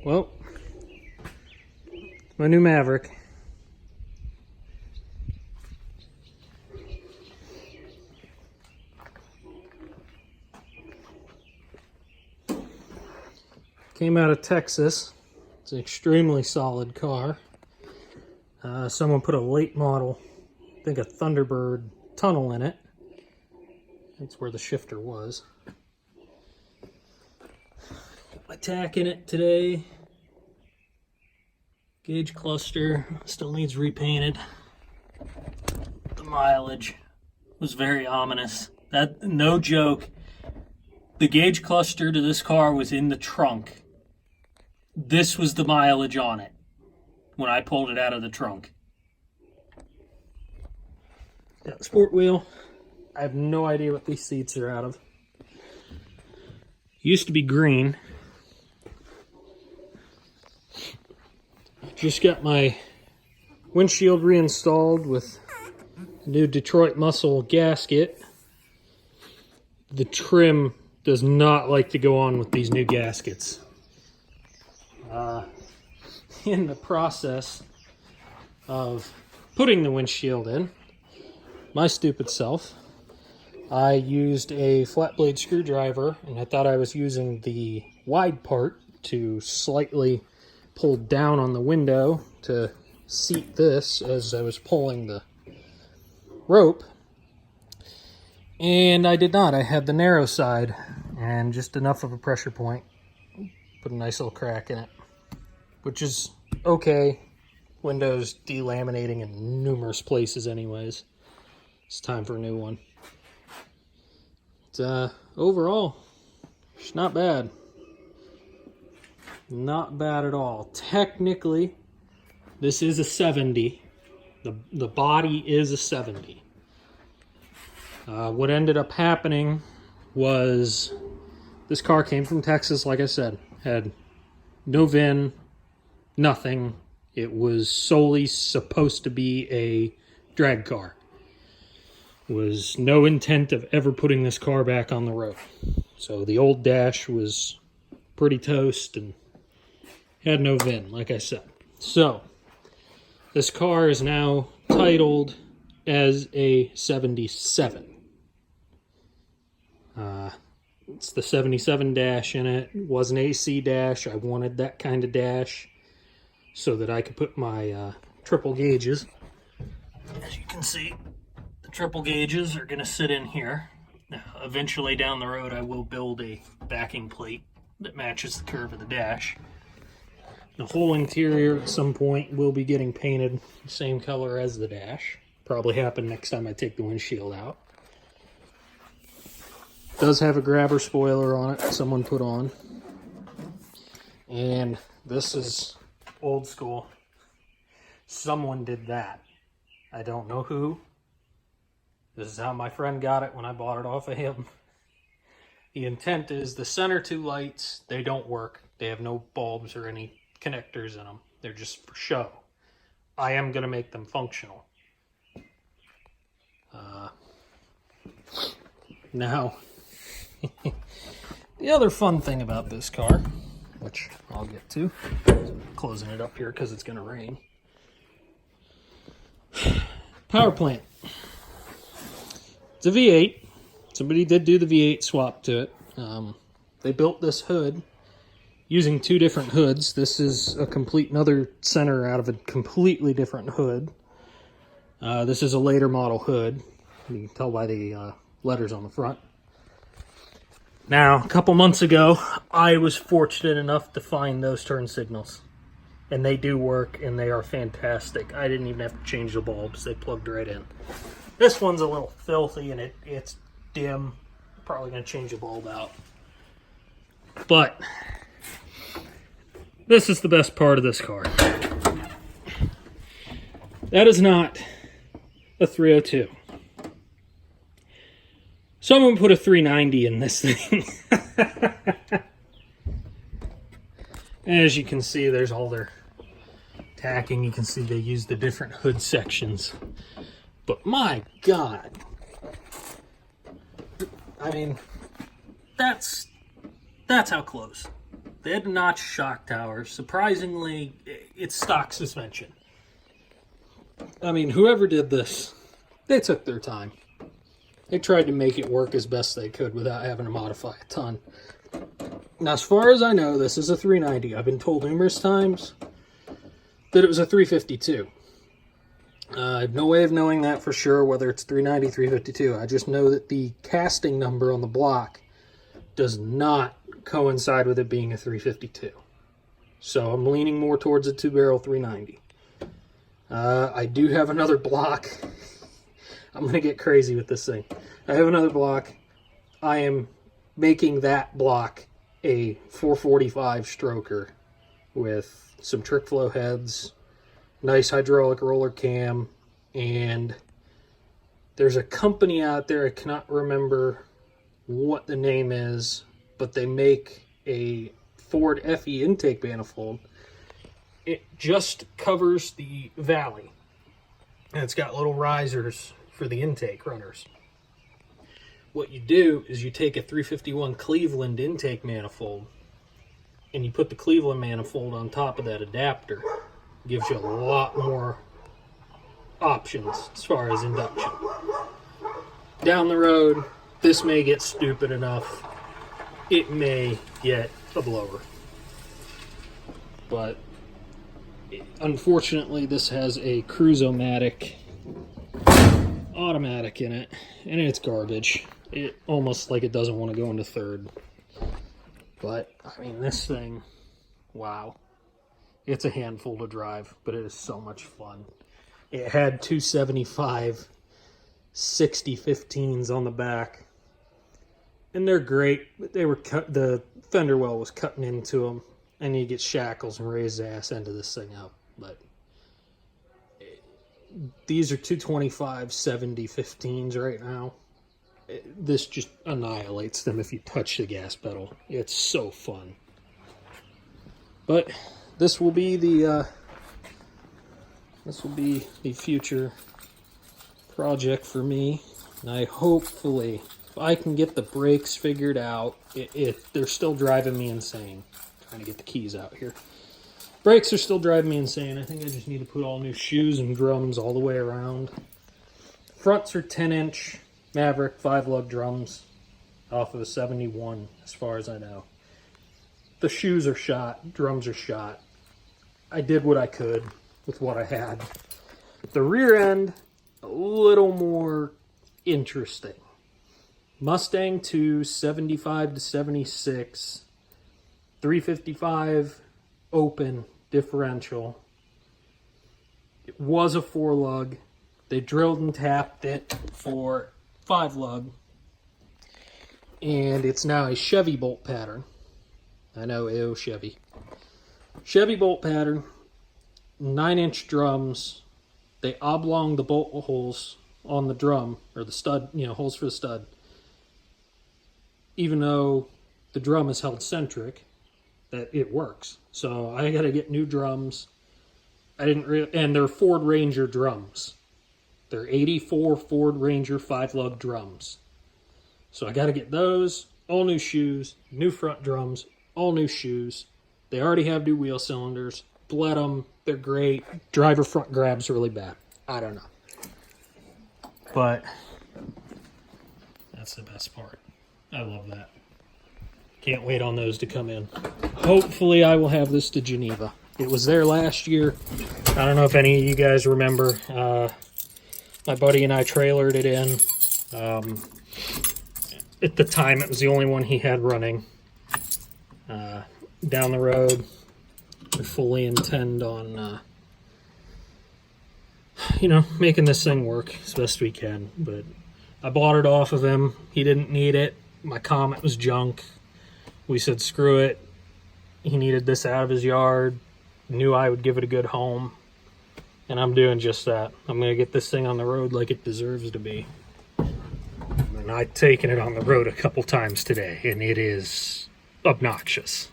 Well, my new Maverick. Came out of Texas. It's an extremely solid car. Someone put a late model, I think a Thunderbird tunnel in it. That's where the shifter was. Got my tack in it today. Gauge cluster still needs repainted. The mileage was very ominous. That, no joke, the gauge cluster to this car was in the trunk. This was the mileage on it when I pulled it out of the trunk. Got the sport wheel. I have no idea what these seats are out of. Used to be green. Just got my windshield reinstalled with a new Detroit Muscle gasket. The trim does not like to go on with these new gaskets. In the process of putting the windshield in, my stupid self, I used a flat blade screwdriver, and I thought I was using the wide part to slightly pull down on the window to seat this as I was pulling the rope. And I did not. I had the narrow side and just enough of a pressure point. Put a nice little crack in it, which is okay. Window's delaminating in numerous places anyways. It's time for a new one. But, overall, it's not bad. Not bad at all. Technically, this is a 70. The body is a 70. What ended up happening was this car came from Texas, like I said. Had no VIN, nothing. It was solely supposed to be a drag car. There was no intent of ever putting this car back on the road. So the old dash was pretty toast and had no VIN, like I said. So this car is now titled as a 77. It's the 77 dash in it. It was an AC dash. I wanted that kind of dash so that I could put my triple gauges. As you can see, the triple gauges are going to sit in here. Now, eventually down the road, I will build a backing plate that matches the curve of the dash. The whole interior at some point will be getting painted the same color as the dash. Probably happen next time I take the windshield out. Does have a grabber spoiler on it someone put on. And this is old school. Someone did that. I don't know who. This is how my friend got it when I bought it off of him. The intent is the center two lights, they don't work. They have no bulbs or any connectors in them. They're just for show. I am going to make them functional. Now, the other fun thing about this car, which I'll get to, closing it up here because it's going to rain. Power plant. It's a V8. Somebody did do the V8 swap to it. They built this hood using two different hoods. This is a complete another center out of a completely different hood. This is a later model hood. You can tell by the letters on the front. Now, a couple months ago, I was fortunate enough to find those turn signals. And they do work, and they are fantastic. I didn't even have to change the bulbs. They plugged right in. This one's a little filthy, and it's dim. Probably going to change the bulb out. But this is the best part of this car. That is not a 302. Someone put a 390 in this thing. As you can see, there's all their tacking. You can see they use the different hood sections. But my God. I mean, that's how close. They had a notch shock tower. Surprisingly, it's stock suspension. I mean, whoever did this, they took their time. They tried to make it work as best they could without having to modify a ton. Now, as far as I know, this is a 390. I've been told numerous times that it was a 352. I have no way of knowing that for sure, whether it's 390, 352. I just know that the casting number on the block does not coincide with it being a 352. So I'm leaning more towards a 2-barrel 390. I do have another block. I'm going to get crazy with this thing. I have another block. I am making that block a 445 stroker with some trick flow heads, nice hydraulic roller cam, and there's a company out there, I cannot remember what the name is, but they make a Ford FE intake manifold. It just covers the valley, and it's got little risers for the intake runners. What you do is you take a 351 Cleveland intake manifold and you put the Cleveland manifold on top of that adapter. Gives you a lot more options as far as induction. Down the road, this may get stupid enough. It may get a blower. But unfortunately, this has a Cruise-O-Matic automatic in it, and it's garbage. It almost like it doesn't want to go into third. But I mean, this thing, wow, it's a handful to drive, but it is so much fun. It had 275 60-15s on the back, and they're great, but they were cut, the fender well was cutting into them, and you get shackles and raise the ass end of this thing up. But these are 225 70-15s right now. This just annihilates them if you touch the gas pedal. It's so fun. But this will be the future project for me. And I hopefully, if I can get the brakes figured out, they're still driving me insane. Trying to get the keys out here. Brakes are still driving me insane. I think I just need to put all new shoes and drums all the way around. Fronts are 10-inch Maverick 5-lug drums off of a 71, as far as I know. The shoes are shot, drums are shot. I did what I could with what I had. The rear end, a little more interesting. Mustang 2, 75 to 76, 355 open differential. It was a 4-lug. They drilled and tapped it for 5-lug, and it's now a Chevy bolt pattern. I know, ew, Chevy. Chevy bolt pattern, 9-inch drums. They oblong the bolt holes on the drum, or the stud, holes for the stud. Even though the drum is held centric, that it works. So I got to get new drums. And they're Ford Ranger drums. They're 84 Ford Ranger 5-lug drums. So I got to get those, all new shoes, new front drums, all new shoes. They already have new wheel cylinders. Bled them. They're great. Driver front grab's really bad. I don't know. But that's the best part. I love that. Can't wait on those to come in. Hopefully I will have this to Geneva. It was there last year. I don't know if any of you guys remember. My buddy and I trailered it in. At the time, it was the only one he had running. Down the road, we fully intend on, making this thing work as best we can. But I bought it off of him. He didn't need it. My Comet was junk. We said, screw it. He needed this out of his yard. Knew I would give it a good home. And I'm doing just that. I'm going to get this thing on the road like it deserves to be. And I've taken it on the road a couple times today, and it is obnoxious.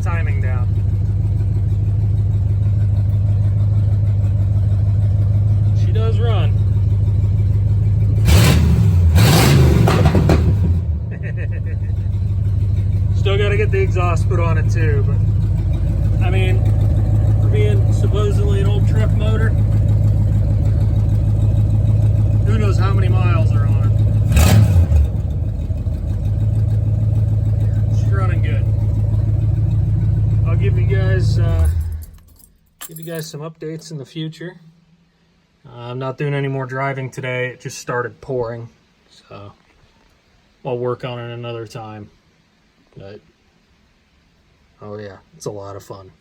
timing down. She does run. Still got to get the exhaust put on it too, but I mean, for being supposedly an old truck motor, who knows how many miles are on it. She's running good. I'll give you guys some updates in the future. I'm not doing any more driving today. It just started pouring, so I'll work on it another time. But oh yeah, it's a lot of fun.